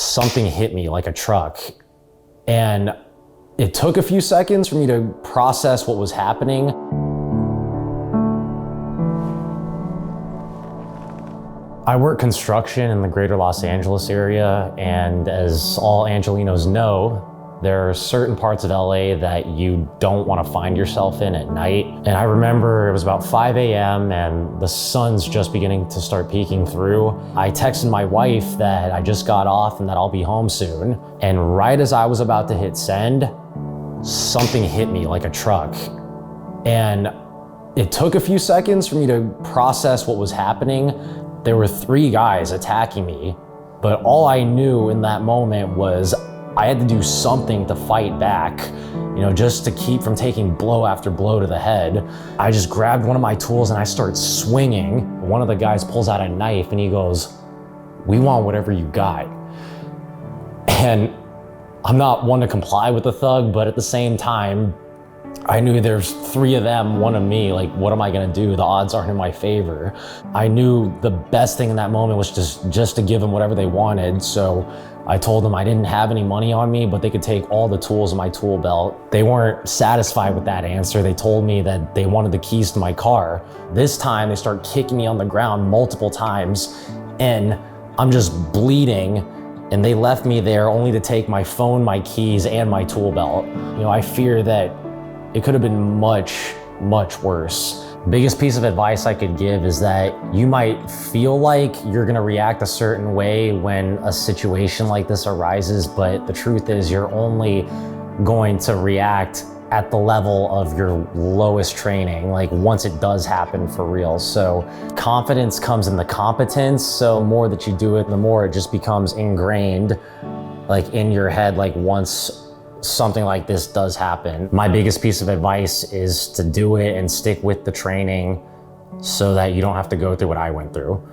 something hit me like a truck. And it took a few seconds for me to process what was happening. I work construction in the greater Los Angeles area, and as all Angelenos know, there are certain parts of LA that you don't want to find yourself in at night. And I remember it was about 5 a.m. and the sun's just beginning to start peeking through. I texted my wife that I just got off and that I'll be home soon. And right as I was about to hit send, something hit me like a truck. And it took a few seconds for me to process what was happening. There were 3 guys attacking me, but all I knew in that moment was I had to do something to fight back, just to keep from taking blow after blow to the head. I just grabbed one of my tools and I start swinging. One of the guys pulls out a knife and he goes, "We want whatever you got." And I'm not one to comply with the thug, but at the same time, I knew there's 3 of them, 1 of me. Like, what am I gonna do? The odds aren't in my favor. I knew the best thing in that moment was just to give them whatever they wanted. So I told them I didn't have any money on me, but they could take all the tools in my tool belt. They weren't satisfied with that answer. They told me that they wanted the keys to my car. This time they start kicking me on the ground multiple times and I'm just bleeding. And they left me there only to take my phone, my keys, and my tool belt. I fear that it could have been much, much worse. Biggest piece of advice I could give is that you might feel like you're gonna react a certain way when a situation like this arises, but the truth is you're only going to react at the level of your lowest training, like once it does happen for real. So confidence comes in the competence. So the more that you do it, the more it just becomes ingrained, like in your head, like once something like this does happen. My biggest piece of advice is to do it and stick with the training so that you don't have to go through what I went through.